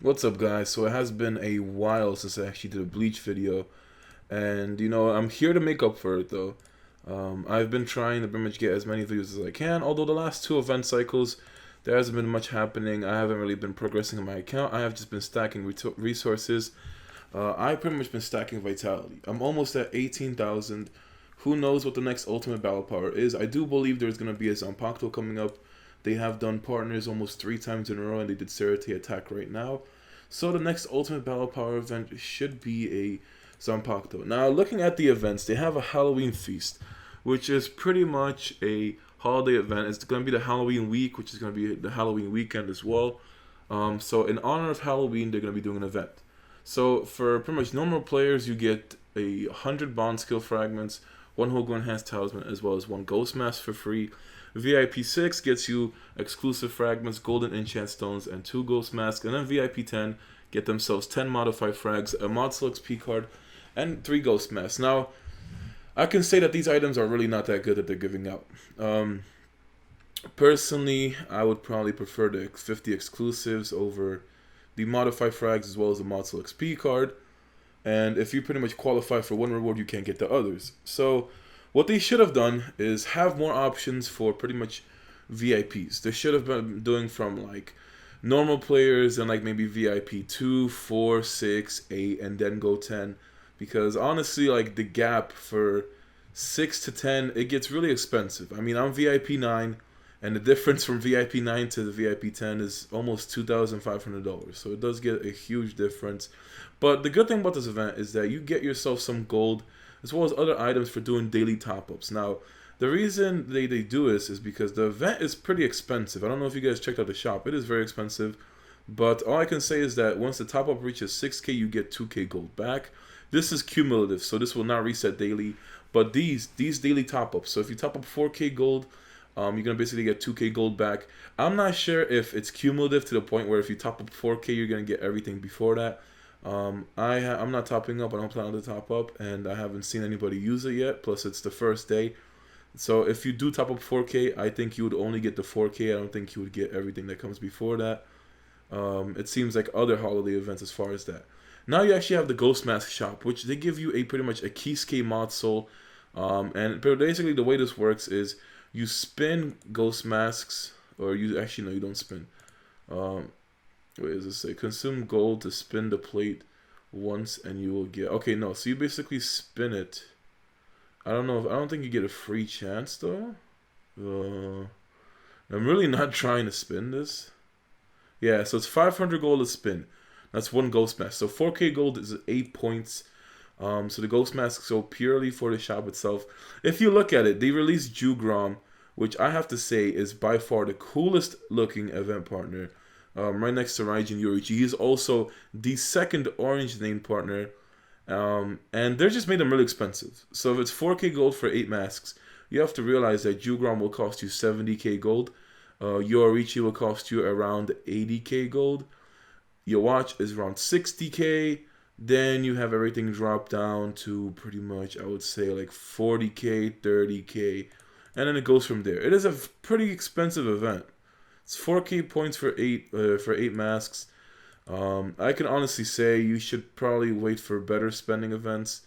What's up, guys? So it has been a while since I actually did a Bleach video, and I'm here to make up for it though. I've been trying to pretty much get as many videos as I can, although the last two event cycles there hasn't been much happening. I haven't really been progressing on my account. I have just been stacking resources. I've pretty much been stacking vitality. I'm almost at 18,000. Who knows what the next ultimate battle power is? I do believe there's going to be a Zanpakuto coming up. They have done partners almost 3 times in a row, and they did Serite attack right now. So the next ultimate battle power event should be a Zanpakuto. Now, looking at the events, they have a Halloween feast, which is pretty much a holiday event. It's going to be the Halloween week, which is going to be the Halloween weekend as well. So in honor of Halloween, they're going to be doing an event. So for pretty much normal players, you get 100 bond skill fragments, 1 Hogo enhanced talisman, as well as 1 ghost mask for free. VIP 6 gets you exclusive fragments, golden enchant stones, and 2 ghost masks. And then VIP 10 get themselves 10 modified frags, a mod select XP card, and 3 ghost masks. Now, I can say that these items are really not that good that they're giving out. Personally, I would probably prefer the 50 exclusives over the modified frags as well as the mod select XP card. And if you pretty much qualify for one reward, you can't get the others. So what they should have done is have more options for pretty much VIPs. They should have been doing from like normal players and like maybe VIP 2, 4, 6, 8, and then go 10. Because honestly, like the gap for 6 to 10, it gets really expensive. I mean, I'm VIP 9, and the difference from VIP 9 to the VIP 10 is almost $2,500. So it does get a huge difference. But the good thing about this event is that you get yourself some gold as well as other items for doing daily top-ups. Now, the reason they do this is because the event is pretty expensive. I don't know if you guys checked out the shop. It is very expensive. But all I can say is that once the top-up reaches 6K, you get 2K gold back. This is cumulative, so this will not reset daily. But these daily top-ups, so if you top up 4K gold, you're going to basically get 2K gold back. I'm not sure if it's cumulative to the point where if you top up 4K, you're going to get everything before that. I'm not topping up. I don't plan to top up, and I haven't seen anybody use it yet. Plus, it's the first day. So if you do top up 4K, I think you would only get the 4K. I don't think you would get everything that comes before that. It seems like other holiday events as far as that. Now you actually have the Ghost Mask shop, which they give you pretty much a Kisuke mod soul. And basically the way this works is you spin Ghost Masks, or you actually, no, you don't spin. Wait, does it say consume gold to spin the plate once and you will get, okay, no, so you basically spin it. I don't think you get a free chance though. I'm really not trying to spin this. Yeah, so it's 500 gold to spin. That's 1 ghost mask. So 4K gold is 8 points. So the ghost masks go purely for the shop itself. If you look at it, they released Jugram, which I have to say is by far the coolest looking event partner. Right next to Raijin Yorichi. He's also the second orange named partner. And they're just made them really expensive. So if it's 4K gold for 8 masks, you have to realize that Jugram will cost you 70K gold. Yorichi will cost you around 80K gold. Your watch is around 60K. Then you have everything drop down to pretty much, I would say, like 40K, 30K. And then it goes from there. It is a pretty expensive event. It's 4K points for 8 masks. I can honestly say you should probably wait for better spending events,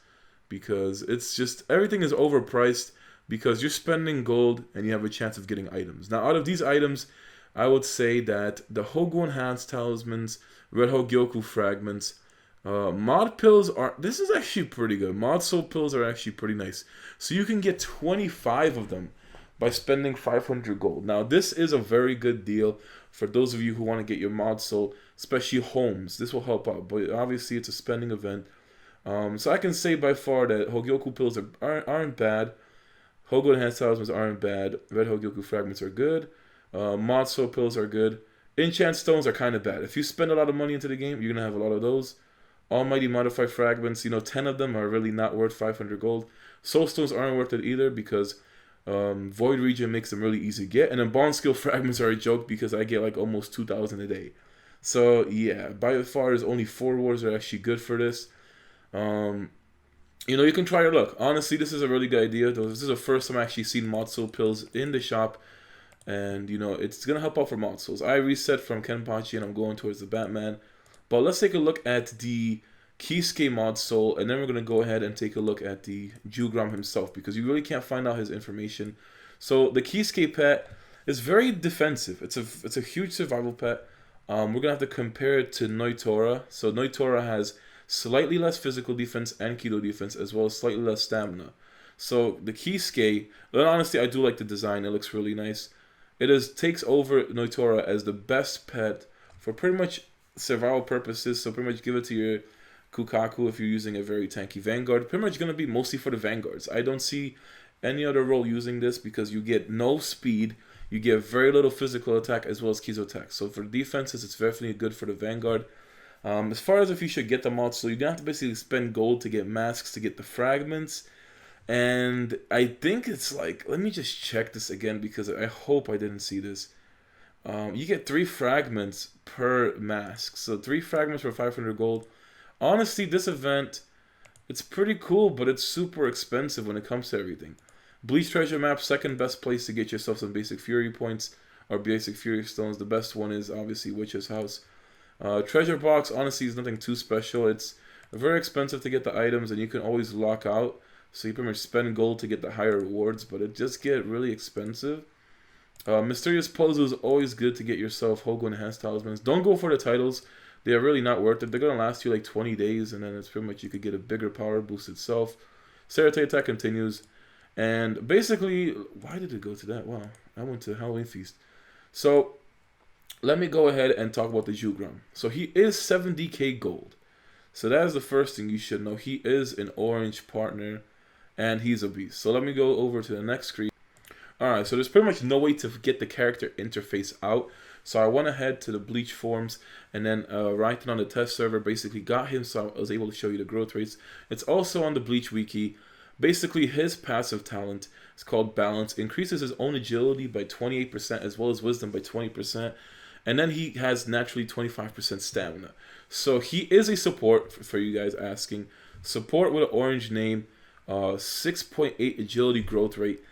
because it's just everything is overpriced because you're spending gold and you have a chance of getting items. Now, out of these items, I would say that the Hogo enhanced talismans, Red Hogyoku fragments, mod pills this is actually pretty good. Mod soul pills are actually pretty nice. So you can get 25 of them by spending 500 gold. Now, this is a very good deal for those of you who want to get your mod soul, especially homes. This will help out, but obviously it's a spending event. So I can say by far that Hogyoku pills aren't bad. Hogo enhanced talismans aren't bad. Red Hogyoku fragments are good. Mod soul pills are good. Enchant stones are kind of bad. If you spend a lot of money into the game, you're going to have a lot of those. Almighty modified fragments, 10 of them are really not worth 500 gold. Soul stones aren't worth it either because Void Region makes them really easy to get. And then bond skill fragments are a joke because I get like almost 2,000 a day. So yeah, by far there's only 4 wars that are actually good for this. You can try your luck. Honestly, this is a really good idea. This is the first time I actually seen mod soul pills in the shop. And, it's going to help out for mod souls. I reset from Kenpachi and I'm going towards the Batman. But let's take a look at the Kisuke mod soul, and then we're going to go ahead and take a look at the Jugram himself, because you really can't find out his information. So the Kisuke pet is very defensive. It's a huge survival pet. We're going to have to compare it to Noitora. So Noitora has slightly less physical defense and keto defense, as well as slightly less stamina. So the Kisuke, and honestly, I do like the design. It looks really nice. It takes over Noitora as the best pet for pretty much survival purposes. So pretty much give it to your Kukaku if you're using a very tanky Vanguard. Pretty much going to be mostly for the Vanguards. I don't see any other role using this because you get no speed, you get very little physical attack as well as Kizo attack. So for defenses, it's definitely good for the Vanguard. As far as if you should get the mod, so you're going to have to basically spend gold to get masks, to get the fragments. And I think it's like, let me just check this again because I hope I didn't see this. You get 3 fragments per mask. So 3 fragments for 500 gold. Honestly, this event, it's pretty cool, but it's super expensive when it comes to everything. Bleach Treasure Map, second best place to get yourself some basic Fury points or basic Fury Stones. The best one is obviously Witch's House. Treasure Box, honestly, is nothing too special. It's very expensive to get the items, and you can always lock out. So you pretty much spend gold to get the higher rewards, but it just get really expensive. Mysterious Puzzle is always good to get yourself Hogo Enhanced Talismans. Don't go for the titles. They are really not worth it. They're going to last you like 20 days, and then it's pretty much you could get a bigger power boost itself. Serate attack continues. And basically, why did it go to that? Wow, I went to Halloween Feast. So, let me go ahead and talk about the Jugram. So, he is 70k gold. So, that is the first thing you should know. He is an orange partner, and he's a beast. So, let me go over to the next screen. Alright, so there's pretty much no way to get the character interface out. So I went ahead to the Bleach forums and then writing on the test server, basically got him so I was able to show you the growth rates. It's also on the Bleach wiki. Basically, his passive talent is called Balance. Increases his own agility by 28% as well as wisdom by 20%. And then he has naturally 25% stamina. So he is a support for you guys asking. Support with an orange name, 6.8 agility growth rate.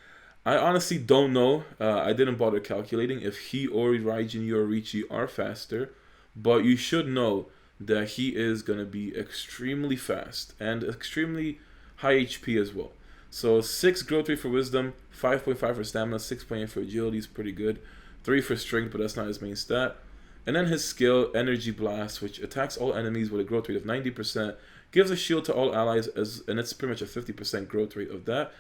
I honestly don't know. I didn't bother calculating if he or Raijin Yorichi are faster, but you should know that he is going to be extremely fast and extremely high HP as well. So 6 growth rate for wisdom, 5.5 for stamina, 6.8 for agility is pretty good, 3 for strength, but that's not his main stat. And then his skill, Energy Blast, which attacks all enemies with a growth rate of 90%, gives a shield to all allies, and it's pretty much a 50% growth rate of that.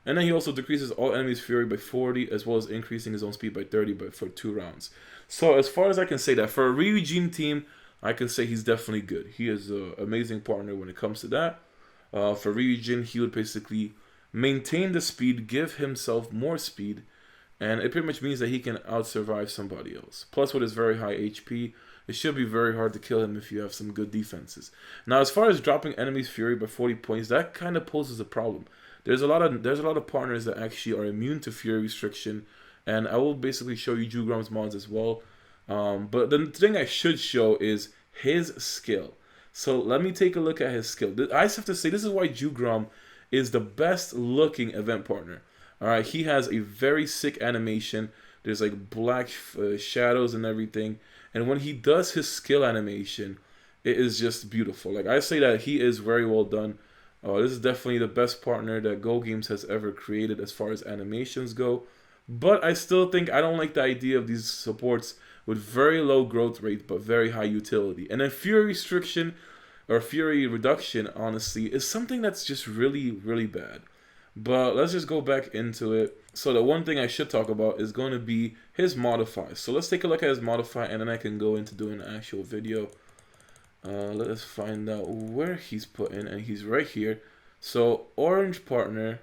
And then he also decreases all enemies' fury by 40, as well as increasing his own speed by 30 for 2 rounds. So as far as I can say that, for a Ryujin team, I can say he's definitely good. He is an amazing partner when it comes to that. For Ryujin, he would basically maintain the speed, give himself more speed, and it pretty much means that he can out-survive somebody else. Plus, with his very high HP, it should be very hard to kill him if you have some good defenses. Now, as far as dropping enemies' fury by 40 points, that kind of poses a problem. There's a lot of partners that actually are immune to fury restriction, and I will basically show you Jugram's mods as well. But the thing I should show is his skill. So let me take a look at his skill. I just have to say, this is why Jugram is the best looking event partner. Alright, he has a very sick animation. There's like black shadows and everything. And when he does his skill animation, it is just beautiful. Like, I say that he is very well done. This is definitely the best partner that Go Games has ever created as far as animations go. But I still think I don't like the idea of these supports with very low growth rate but very high utility. And then fury restriction or fury reduction, honestly, is something that's just really, really bad. But let's just go back into it. So the one thing I should talk about is going to be his modifiers. So let's take a look at his modifier, and then I can go into doing an actual video. Let us find out where he's put in, and he's right here. So orange partner,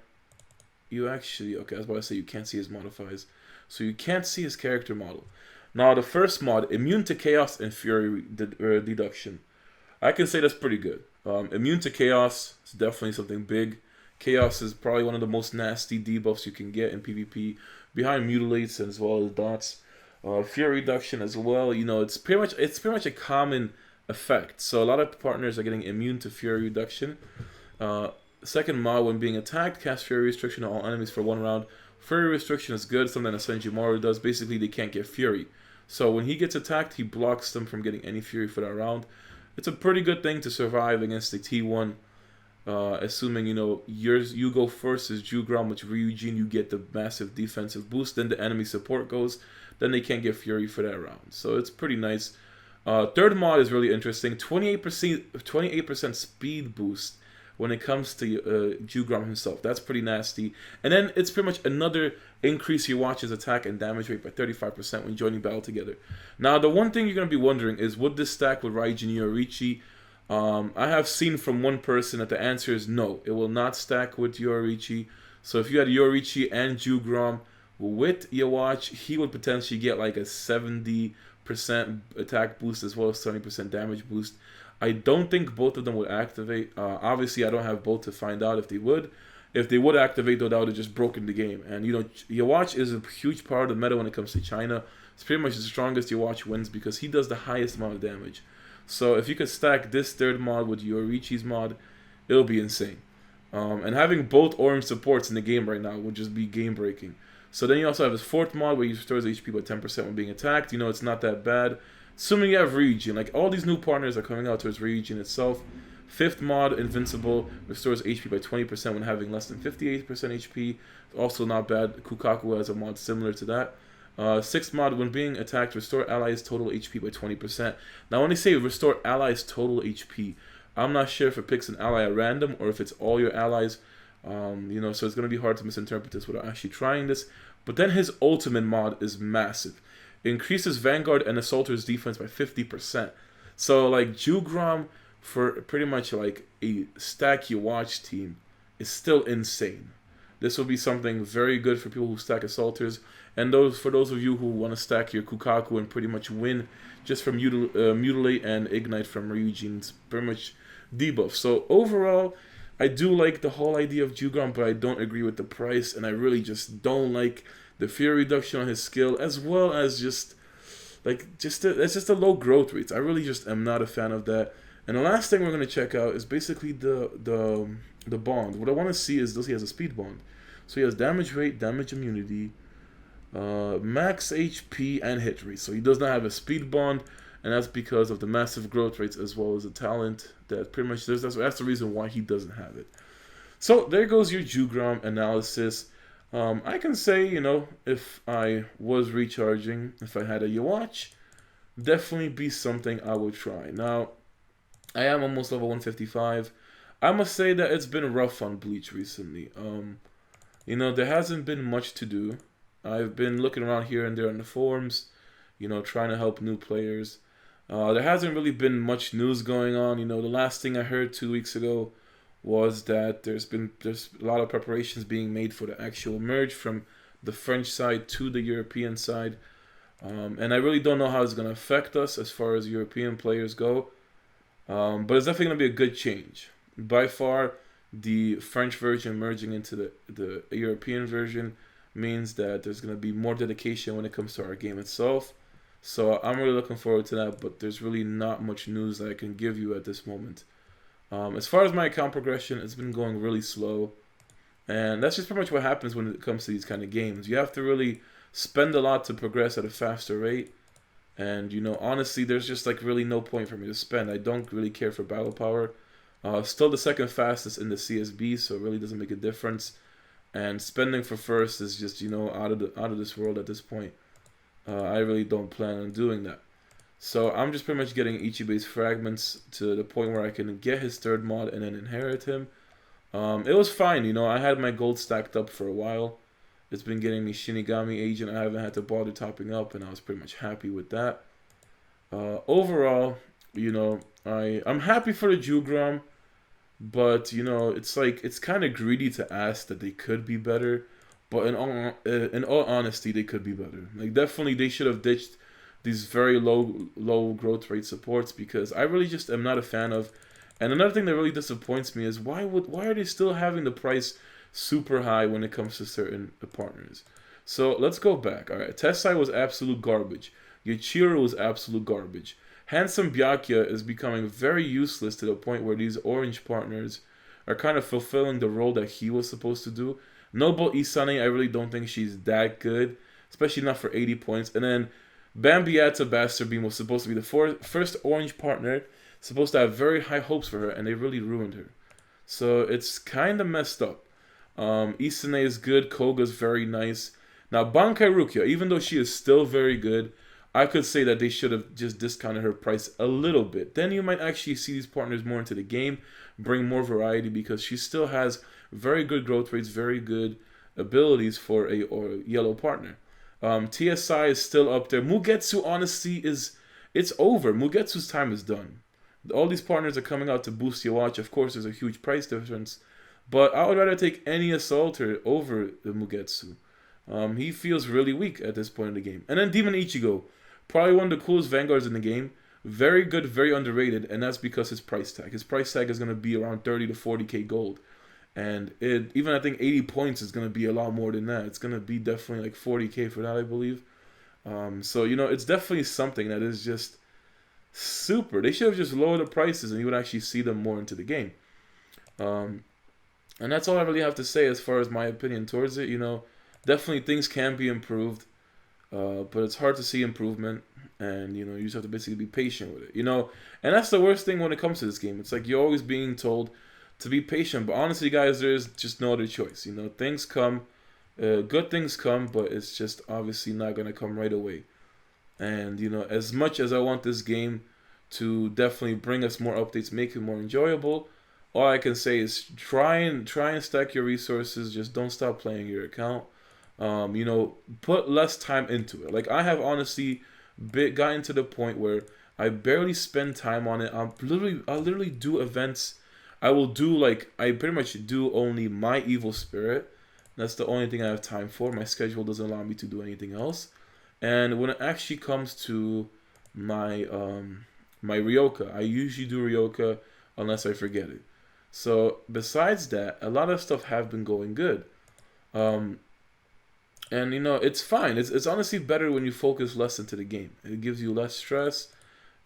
you actually, okay, I was about to say you can't see his modifiers. So you can't see his character model. Now the first mod, immune to chaos and fury deduction. I can say that's pretty good. Immune to chaos is definitely something big. Chaos is probably one of the most nasty debuffs you can get in PvP, behind mutilates as well as dots. Fury reduction as well. You know, it's pretty much a common effect. So a lot of partners are getting immune to fury reduction. Second mod, when being attacked, cast fury restriction on all enemies for 1 round. Fury restriction is good, something that Senjumaru does. Basically, they can't get fury. So when he gets attacked, he blocks them from getting any fury for that round. it's a pretty good thing to survive against the T1. Assuming you go first as Jugram with Ryujin, you get the massive defensive boost. Then the enemy support goes. Then they can't get Fury for that round. So it's pretty nice. Third mod is really interesting. 28% speed boost when it comes to Jugram himself. That's pretty nasty. And then it's pretty much another increase your watch's attack and damage rate by 35% when joining battle together. Now, the one thing you're going to be wondering is, would this stack with Raijin Yoriichi? I have seen from one person that the answer is no. It will not stack with Yoriichi. So if you had Yoriichi and Jugram with your watch, he would potentially get like a 70% attack boost as well as 70% damage boost. I don't think both of them would activate. Obviously, I don't have both to find out if they would. If they would activate, though, that would have just broken the game. And, your watch is a huge part of the meta when it comes to China. It's pretty much the strongest your watch wins because he does the highest amount of damage. So if you could stack this third mod with Yoriichi's mod, it'll be insane. And having both orange supports in the game right now would just be game-breaking. So then you also have his fourth mod where he restores HP by 10% when being attacked. It's not that bad. Assuming you have Ryujin. Like, all these new partners are coming out towards Ryujin itself. Fifth mod, Invincible, restores HP by 20% when having less than 58% HP. Also not bad. Kukaku has a mod similar to that. Sixth mod, when being attacked, restore allies' total HP by 20%. Now, when they say restore allies' total HP, I'm not sure if it picks an ally at random or if it's all your allies. So it's going to be hard to misinterpret this without actually trying this. But then his ultimate mod is massive. It increases Vanguard and Assaulter's defense by 50%. So, like, Jugram for pretty much like a stack your watch team is still insane. This will be something very good for people who stack Assaulters. And for those of you who want to stack your Kukaku and pretty much win just from Mutilate and Ignite from Ryujin's pretty much debuff. So overall, I do like the whole idea of Jugram, but I don't agree with the price, and I really just don't like the fear reduction on his skill, as well as it's just the low growth rates. I really just am not a fan of that. And the last thing we're going to check out is basically the bond. What I want to see is, does he has a speed bond? So he has damage rate, damage immunity, max HP, and hit rate. So he does not have a speed bond, and that's because of the massive growth rates as well as the talent. That pretty much that's the reason why he doesn't have it. So there goes your Jugram analysis. I can say, if I was recharging, if I had a watch, definitely be something I would try. Now, I am almost level 155. I must say that it's been rough on Bleach recently. There hasn't been much to do. I've been looking around here and there on the forums, trying to help new players. There hasn't really been much news going on. The last thing I heard 2 weeks ago was that there's a lot of preparations being made for the actual merge from the French side to the European side. And I really don't know how it's going to affect us as far as European players go. But it's definitely going to be a good change. By far, the French version merging into the European version means that there's going to be more dedication when it comes to our game itself. So I'm really looking forward to that, but there's really not much news that I can give you at this moment. As far as my account progression, it's been going really slow. And that's just pretty much what happens when it comes to these kind of games. You have to really spend a lot to progress at a faster rate. And, honestly, there's just really no point for me to spend. I don't really care for battle power. Still the second fastest in the CSB, so it really doesn't make a difference. And spending for first is just, out of this world at this point. I really don't plan on doing that. So I'm just pretty much getting Ichibe's fragments to the point where I can get his third mod and then inherit him. It was fine, I had my gold stacked up for a while. It's been getting me Shinigami Agent. I haven't had to bother topping up, and I was pretty much happy with that. Overall, I'm happy for the Jugram, but it's kind of greedy to ask that they could be better. But in all honesty, they could be better. Definitely, they should have ditched these very low growth rate supports, because I really just am not a fan of. And another thing that really disappoints me is why are they still having the price super high when it comes to certain partners? So let's go back. All right, Tessai was absolute garbage. Yuichiro was absolute garbage. Handsome Byakuya is becoming very useless to the point where these orange partners are kind of fulfilling the role that he was supposed to do. Noble Isane, I really don't think she's that good, especially not for 80 points. And then Bambiata Bastard Beam was supposed to be the first orange partner, supposed to have very high hopes for her, and they really ruined her. So it's kind of messed up. Isane is good. Koga's very nice. Now, Bankai Rukia, even though she is still very good, I could say that they should have just discounted her price a little bit. Then you might actually see these partners more into the game, bring more variety, because she still has very good growth rates, very good abilities for a yellow partner. TSI is still up there. Mugetsu, honestly, it's over. Mugetsu's time is done. All these partners are coming out to boost your watch. Of course, there's a huge price difference, but I would rather take any assaulter over the Mugetsu. He feels really weak at this point in the game. And then Demon Ichigo, probably one of the coolest vanguards in the game. Very good, very underrated, and that's because his price tag. His price tag is going to be around 30 to 40k gold. And even I think 80 points is going to be a lot more than that. It's going to be definitely like 40k for that, I believe. So, it's definitely something that is just super. They should have just lowered the prices and you would actually see them more into the game. And that's all I really have to say as far as my opinion towards it. Definitely things can be improved, but it's hard to see improvement. And, you just have to basically be patient with it, And that's the worst thing when it comes to this game. It's like you're always being told to be patient. But honestly, guys, there's just no other choice. Things come, good things come, but it's just obviously not going to come right away. And, as much as I want this game to definitely bring us more updates, make it more enjoyable, all I can say is try and stack your resources. Just don't stop playing your account. Put less time into it. Like, I have honestly gotten to the point where I barely spend time on it. I'll literally do events. I pretty much do only my evil spirit. That's the only thing I have time for. My schedule doesn't allow me to do anything else. And when it actually comes to my my Ryoka, I usually do Ryoka unless I forget it. So besides that, a lot of stuff have been going good. And it's fine. It's honestly better when you focus less into the game. It gives you less stress,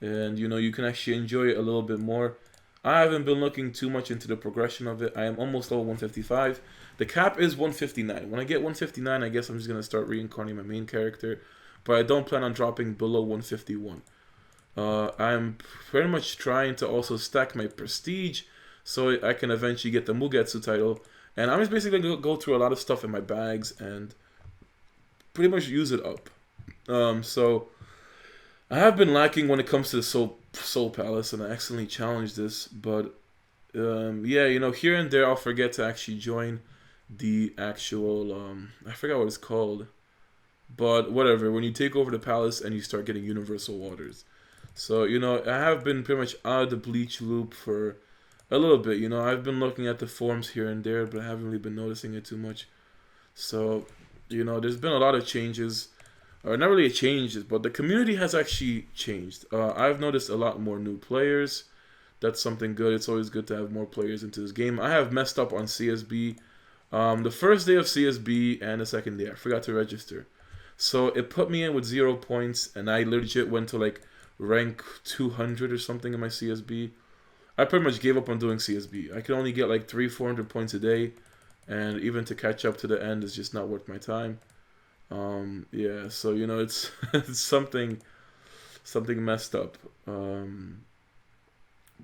and you can actually enjoy it a little bit more. I haven't been looking too much into the progression of it. I am almost level 155. The cap is 159. When I get 159, I guess I'm just gonna start reincarnating my main character, but I don't plan on dropping below 151. I'm pretty much trying to also stack my prestige so I can eventually get the Mugetsu title. And I'm just basically going to go through a lot of stuff in my bags and pretty much use it up. So I have been lacking when it comes to the Soul Palace, and I accidentally challenged this. But yeah, here and there I'll forget to actually join the actual, I forgot what it's called. But whatever, when you take over the palace and you start getting universal waters. So, I have been pretty much out of the Bleach loop for a little bit. I've been looking at the forums here and there, but I haven't really been noticing it too much. So, there's been a lot of changes. Or not really changes, but the community has actually changed. I've noticed a lot more new players. That's something good. It's always good to have more players into this game. I have messed up on CSB. The first day of CSB and the second day, I forgot to register. So it put me in with 0 points, and I legit went to like rank 200 or something in my CSB. I pretty much gave up on doing CSB. I could only get like 300-400 points a day, and even to catch up to the end is just not worth my time. Yeah, so it's it's something messed up.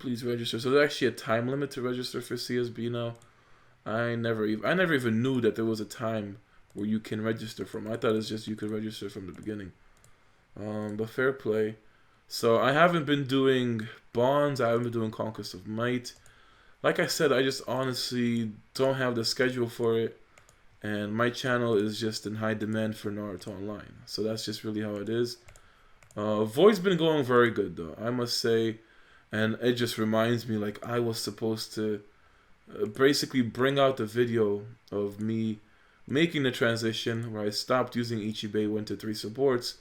Please register. So there's actually a time limit to register for CSB now. I never even knew that there was a time where you can register from. I thought it's just you could register from the beginning. But fair play. So I haven't been doing Bonds. I haven't been doing Conquest of Might. Like I said, I just honestly don't have the schedule for it. And my channel is just in high demand for Naruto Online. So that's just really how it is. Void's been going very good though, I must say. And it just reminds me, like, I was supposed to basically bring out the video of me making the transition where I stopped using Ichibei, went to 3 supports.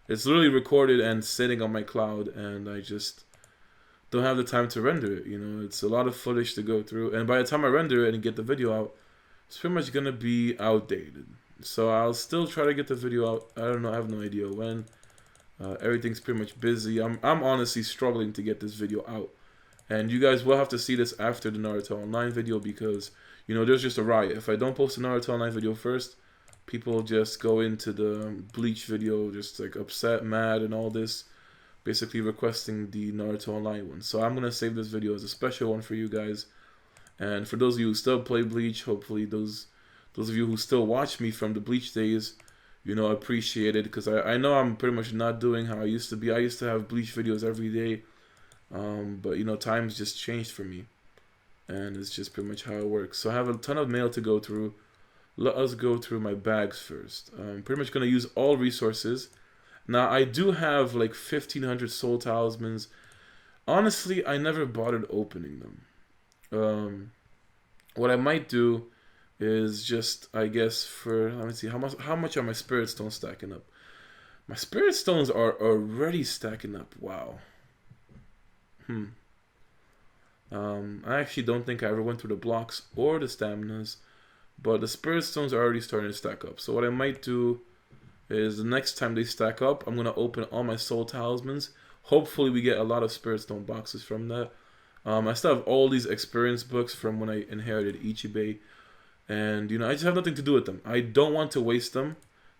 It's literally recorded and sitting on my cloud, and I just don't have the time to render it. It's a lot of footage to go through, and by the time I render it and get the video out, it's pretty much gonna be outdated. So I'll still try to get the video out. I don't know, I have no idea when. Everything's pretty much busy. I'm honestly struggling to get this video out. And you guys will have to see this after the Naruto Online video because, there's just a riot. If I don't post the Naruto Online video first, people just go into the Bleach video just like upset, mad, and all this. basically requesting the Naruto Online one. So I'm gonna save this video as a special one for you guys. And for those of you who still play Bleach, hopefully those of you who still watch me from the Bleach days, you know, appreciate it, because I know I'm pretty much not doing how I used to be. I used to have Bleach videos every day, but you know, times just changed for me, and it's just pretty much how it works. So I have a ton of mail to go through. Let us go through my bags first. I'm pretty much going to use all resources. Now, I do have like 1,500 soul talismans. Honestly, I never bothered opening them. What I might do is just, I guess, let me see, how much are my spirit stones stacking up? My spirit stones are already stacking up. Wow. I actually don't think I ever went through the blocks or the staminas, but the spirit stones are already starting to stack up. So what I might do is the next time they stack up, I'm going to open all my soul talismans. Hopefully we get a lot of spirit stone boxes from that. I still have all these experience books from when I inherited Ichibei. And, you know, I just have nothing to do with them. I don't want to waste them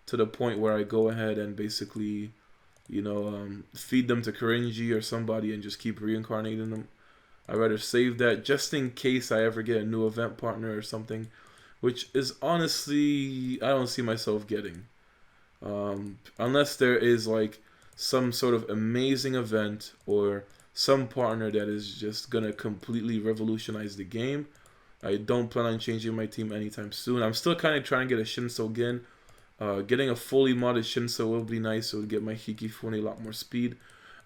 to the point where I go ahead and basically, you know, feed them to Korinji or somebody and just keep reincarnating them. I'd rather save that just in case I ever get a new event partner or something, which is honestly, I don't see myself getting. Unless there is like some sort of amazing event or some partner that is just gonna completely revolutionize the game. I don't plan on changing my team anytime soon. I'm still kind of trying to get a Shinso Gen. Getting a fully modded Shinso will be nice. It would get my Hikifune a lot more speed.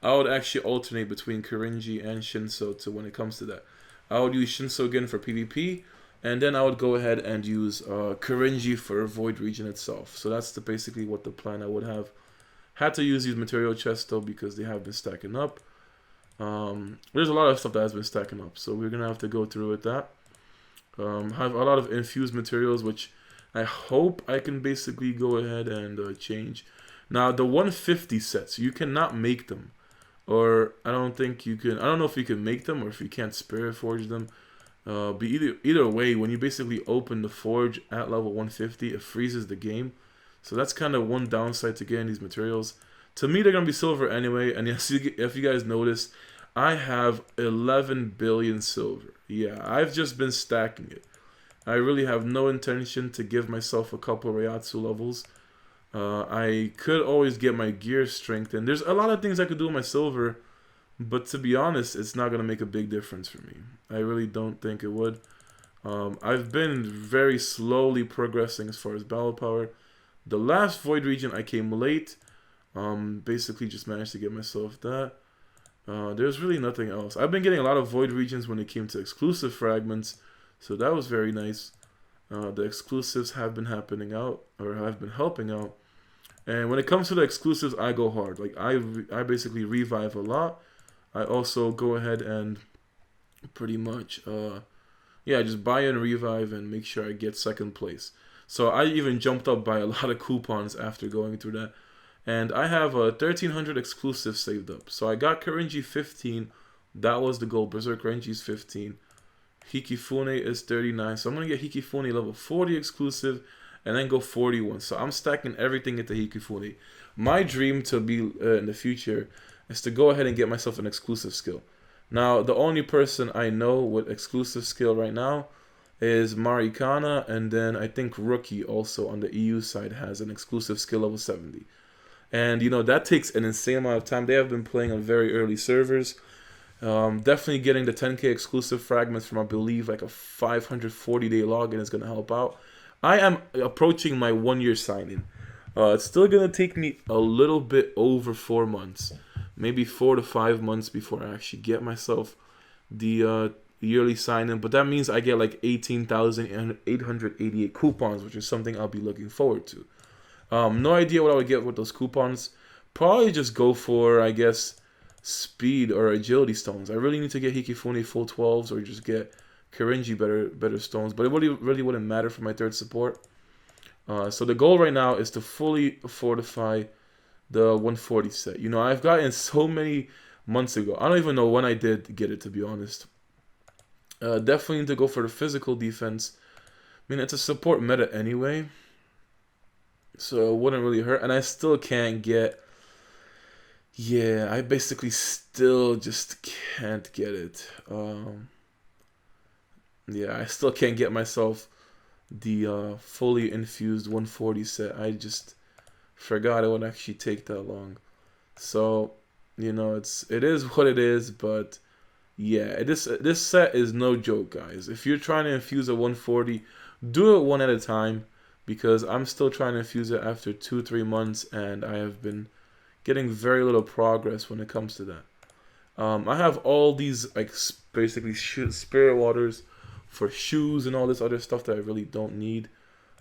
I would actually alternate between Korinji and Shinso when it comes to that. I would use Shinso Gen for PvP, and then I would go ahead and use Korinji for Void Region itself. So that's basically what the plan I would have. Had to use these material chests though because they have been stacking up. There's a lot of stuff that has been stacking up, so we're going to have to go through with that. Have a lot of infused materials, which I hope I can basically go ahead and change. Now, the 150 sets, you cannot make them. Or I don't think you can. I don't know if you can make them or if you can't spirit forge them. But either way, when you basically open the forge at level 150, it freezes the game. So that's kind of one downside to getting these materials. To me, they're going to be silver anyway. And yes, if you guys notice, I have 11 billion silver. Yeah, I've just been stacking it. I really have no intention to give myself a couple Reiatsu levels. I could always get my gear strengthened. There's a lot of things I could do with my silver, but to be honest, it's not going to make a big difference for me. I really don't think it would. I've been very slowly progressing as far as battle power. The last Void region I came late. Basically just managed to get myself that. There's really nothing else. I've been getting a lot of Void regions when it came to exclusive fragments, so that was very nice. The exclusives have been happening out, or have been helping out. And when it comes to the exclusives, I go hard. Like I basically revive a lot. I also go ahead and pretty much, just buy and revive and make sure I get second place. So I even jumped up by a lot of coupons after going through that. And I have 1,300 exclusives saved up. So I got Korinji 15. That was the goal. Berserk Renji's 15. Hikifune is 39. So I'm going to get Hikifune level 40 exclusive and then go 41. So I'm stacking everything into Hikifune. My dream to be in the future is to go ahead and get myself an exclusive skill. Now, the only person I know with exclusive skill right now is Marikana. And then I think Rookie also on the EU side has an exclusive skill level 70. And, you know, that takes an insane amount of time. They have been playing on very early servers. Definitely getting the 10k exclusive fragments from, I believe, like a 540-day login is going to help out. I am approaching my 1-year sign-in. It's still going to take me a little bit over 4 months. Maybe 4 to 5 months before I actually get myself the yearly sign-in. But that means I get like 18,888 coupons, which is something I'll be looking forward to. No idea what I would get with those coupons. Probably just go for, I guess, speed or agility stones. I really need to get Hikifune full 12s or just get Korinji better stones. But it really wouldn't matter for my third support. So the goal right now is to fully fortify the 140 set. You know, I've gotten so many months ago. I don't even know when I did get it, to be honest. Definitely need to go for the physical defense. I mean, it's a support meta anyway. So it wouldn't really hurt. And I still can't get yeah, I basically still just can't get it. Yeah, I still can't get myself the fully infused 140 set. I just forgot it would actually take that long. So, it is what it is, but yeah, this set is no joke, guys. If you're trying to infuse a 140, do it one at a time, because I'm still trying to infuse it after 2-3 months, and I have been getting very little progress when it comes to that. I have all these like basically spirit waters for shoes and all this other stuff that I really don't need.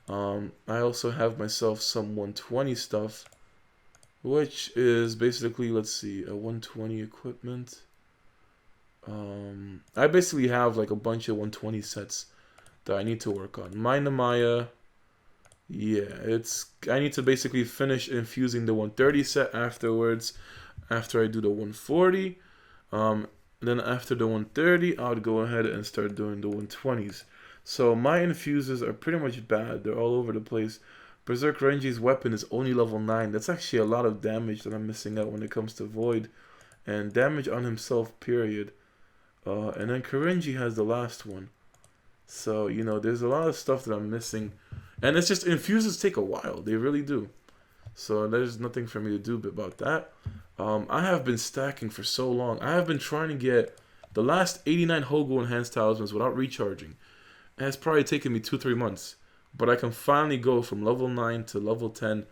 I also have myself some 120 stuff, which is basically, let's see, a 120 equipment. I basically have like a bunch of 120 sets that I need to work on. My Namaya, yeah, I need to basically finish infusing the 130 set afterwards, after I do the 140. Then after the 130, I would go ahead and start doing the 120s. So my infuses are pretty much bad. They're all over the place. Berserk Renji's weapon is only level 9. That's actually a lot of damage that I'm missing out when it comes to Void. And damage on himself, period. And then Korenji has the last one. So, there's a lot of stuff that I'm missing. And it's just, infuses take a while. They really do. So there's nothing for me to do about that. I have been stacking for so long. I have been trying to get the last 89 Hogo Enhanced Talismans without recharging. And it's probably taken me 2-3 months. But I can finally go from level 9 to level 10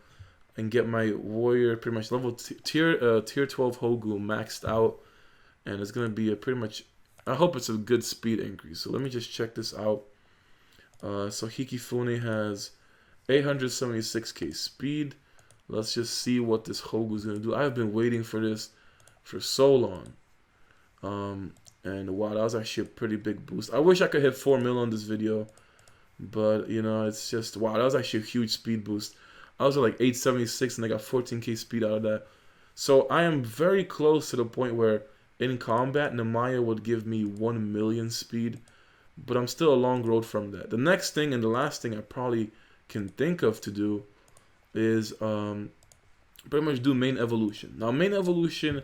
and get my warrior pretty much tier 12 Hogu maxed out. And it's going to be a pretty much, I hope it's a good speed increase. So let me just check this out. So Hikifune has 876k speed. Let's just see what this Hogu is going to do. I've been waiting for this for so long. And wow, that was actually a pretty big boost. I wish I could hit 4 mil on this video. But, it's just, wow, that was actually a huge speed boost. I was at like 876 and I got 14k speed out of that. So I am very close to the point where in combat, Namaya would give me 1 million speed. But I'm still a long road from that. The next thing and the last thing I probably can think of to do is pretty much do main evolution. Now, main evolution,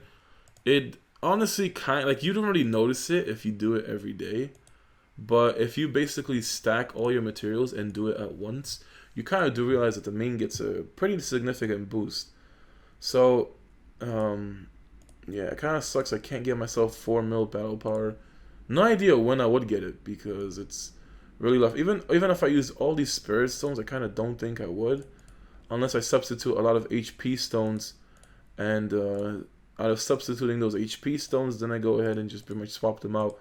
it honestly kind of, like, you don't really notice it if you do it every day. But if you basically stack all your materials and do it at once, you kind of do realize that the main gets a pretty significant boost. So, yeah, it kind of sucks I can't get myself 4 mil battle power. No idea when I would get it, because it's really rough. Even if I use all these spirit stones, I kind of don't think I would. Unless I substitute a lot of HP stones. And out of substituting those HP stones, then I go ahead and just pretty much swap them out.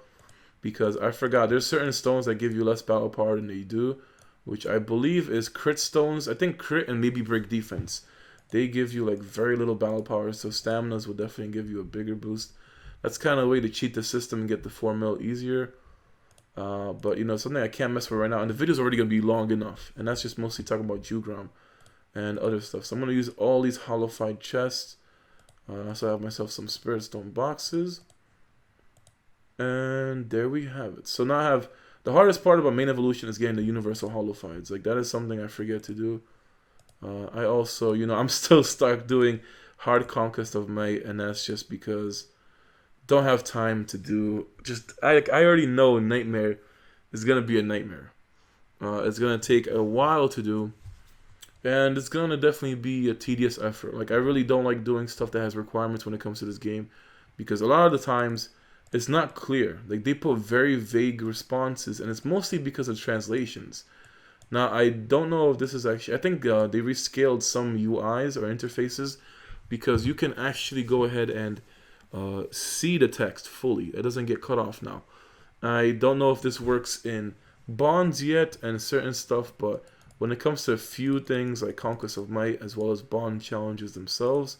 Because I forgot, there's certain stones that give you less battle power than they do, which I believe is crit stones. I think crit and maybe break defense. They give you like very little battle power, so staminas will definitely give you a bigger boost. That's kind of a way to cheat the system and get the 4 mil easier. But something I can't mess with right now, and the video's already going to be long enough. And that's just mostly talking about Jugram and other stuff. So I'm going to use all these hollowified chests. So I have myself some spirit stone boxes. And there we have it. So now I have, the hardest part about main evolution is getting the universal hollowifieds. Like, that is something I forget to do. I also, I'm still stuck doing hard conquest of might, and that's just because don't have time to do. I already know Nightmare is gonna be a nightmare. It's gonna take a while to do, and it's gonna definitely be a tedious effort. Like, I really don't like doing stuff that has requirements when it comes to this game, because a lot of the times it's not clear. Like, they put very vague responses, and it's mostly because of translations. Now, I don't know if this is actually, I think they rescaled some UIs or interfaces, because you can actually go ahead and see the text fully. It doesn't get cut off now. I don't know if this works in bonds yet and certain stuff, but when it comes to a few things like Conquest of Might as well as bond challenges themselves,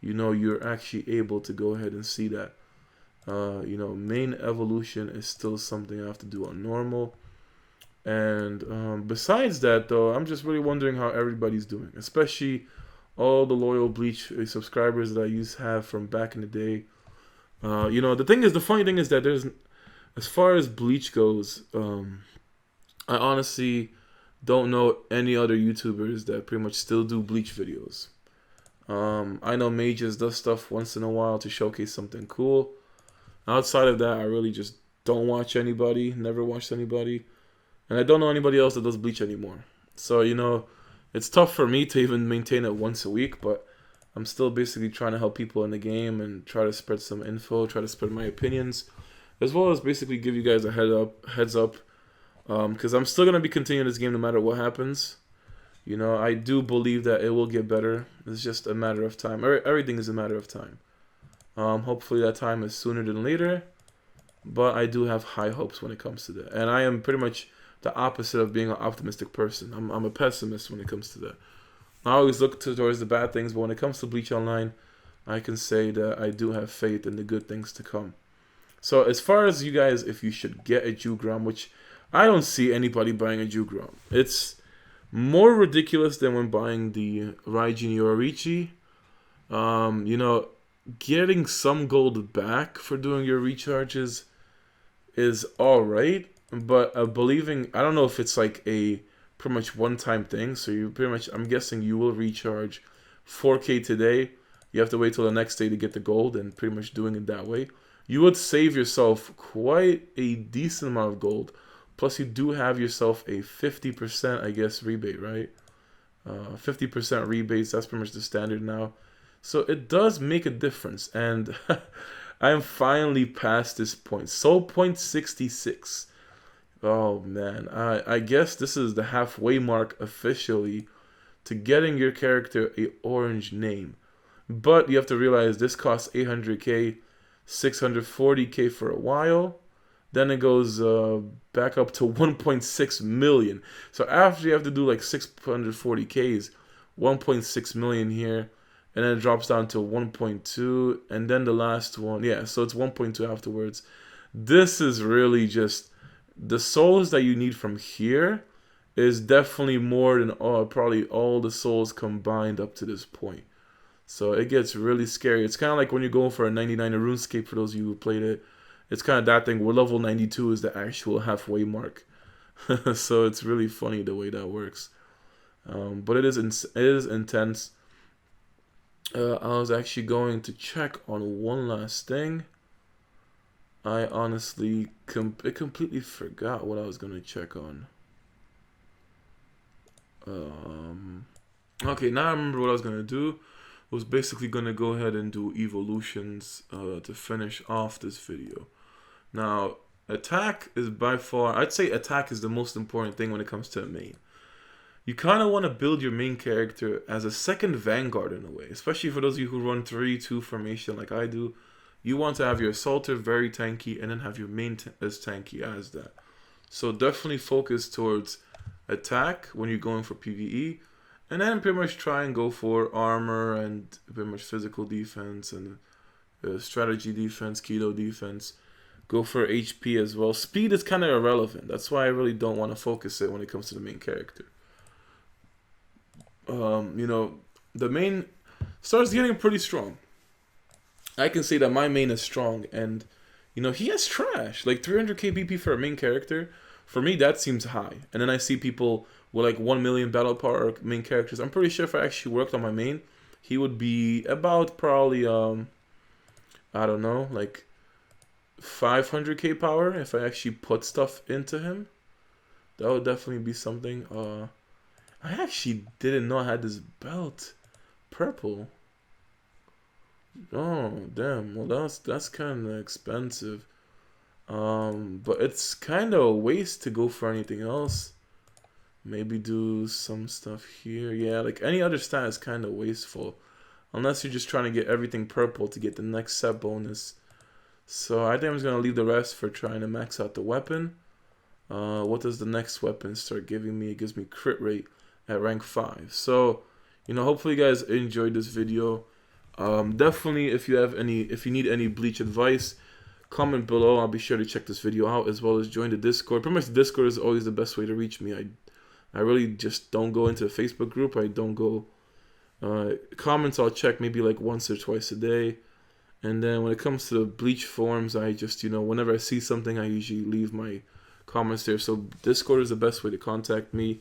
you're actually able to go ahead and see that. Main evolution is still something I have to do on normal. And besides that, though, I'm just really wondering how everybody's doing, especially all the loyal Bleach subscribers that I used to have from back in the day. The funny thing is that as far as Bleach goes, I honestly don't know any other YouTubers that pretty much still do Bleach videos. I know Mages does stuff once in a while to showcase something cool. Outside of that, I really just don't watch anybody, never watched anybody. And I don't know anybody else that does Bleach anymore. So, it's tough for me to even maintain it once a week, but I'm still basically trying to help people in the game and try to spread some info, try to spread my opinions, as well as basically give you guys a heads up, because I'm still going to be continuing this game no matter what happens. I do believe that it will get better. It's just a matter of time. Everything is a matter of time. Hopefully that time is sooner than later, but I do have high hopes when it comes to that. And I am pretty much the opposite of being an optimistic person. I'm a pessimist when it comes to that. I always look towards the bad things, but when it comes to Bleach Online, I can say that I do have faith in the good things to come. So as far as you guys, if you should get a Jugram, which I don't see anybody buying a Jugram. It's more ridiculous than when buying the Raijin Yoraichi. Getting some gold back for doing your recharges is alright, but I don't know if it's like a pretty much one-time thing, so you pretty much, I'm guessing you will recharge 4K today, you have to wait till the next day to get the gold, and pretty much doing it that way. You would save yourself quite a decent amount of gold, plus you do have yourself a 50%, I guess, rebate, right? 50% rebates, that's pretty much the standard now. So it does make a difference, and I am finally past this point. So point 66. Oh man, I guess this is the halfway mark officially to getting your character a orange name. But you have to realize this costs 800k, 640k for a while. Then it goes back up to 1.6 million. So after you have to do like 640k's, 1.6 million here. And then it drops down to 1.2, and then the last one, yeah, so it's 1.2 afterwards. This is really just, the souls that you need from here is definitely more than probably all the souls combined up to this point. So it gets really scary. It's kind of like when you're going for a 99 in RuneScape, for those of you who played it. It's kind of that thing where level 92 is the actual halfway mark. So it's really funny the way that works. But it is intense. I was actually going to check on one last thing. I honestly completely forgot what I was going to check on. Okay, now I remember what I was going to do. I was basically going to go ahead and do evolutions to finish off this video. Now, attack is by far, I'd say attack is the most important thing when it comes to a main. You kind of want to build your main character as a second vanguard in a way, especially for those of you who run 3-2 formation like I do. You want to have your assaulter very tanky and then have your main as tanky as that. So definitely focus towards attack when you're going for PvE, and then pretty much try and go for armor and pretty much physical defense and strategy defense, keto defense. Go for HP as well. Speed is kind of irrelevant. That's why I really don't want to focus it when it comes to the main character. The main starts getting pretty strong. I can say that my main is strong, and he has trash. Like 300k BP for a main character, for me that seems high. And then I see people with like 1 million battle power main characters. I'm pretty sure if I actually worked on my main, he would be about probably I don't know, like 500k power if I actually put stuff into him. That would definitely be something. I actually didn't know I had this belt. Purple. Oh, damn. Well, that's kind of expensive. But it's kind of a waste to go for anything else. Maybe do some stuff here. Yeah, like any other stat is kind of wasteful. Unless you're just trying to get everything purple to get the next set bonus. So I think I'm just going to leave the rest for trying to max out the weapon. What does the next weapon start giving me? It gives me crit rate at rank 5. So, hopefully you guys enjoyed this video. Definitely if you need any Bleach advice, comment below. I'll be sure to check this video out, as well as join the Discord. Pretty much the Discord is always the best way to reach me. I really just don't go into the Facebook group. I don't go comments. I'll check maybe like once or twice a day. And then when it comes to the Bleach forums, I just, whenever I see something, I usually leave my comments there. So Discord is the best way to contact me.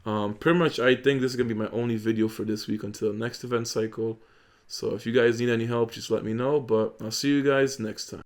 Pretty much, I think this is going to be my only video for this week until next event cycle. So if you guys need any help, just let me know. But I'll see you guys next time.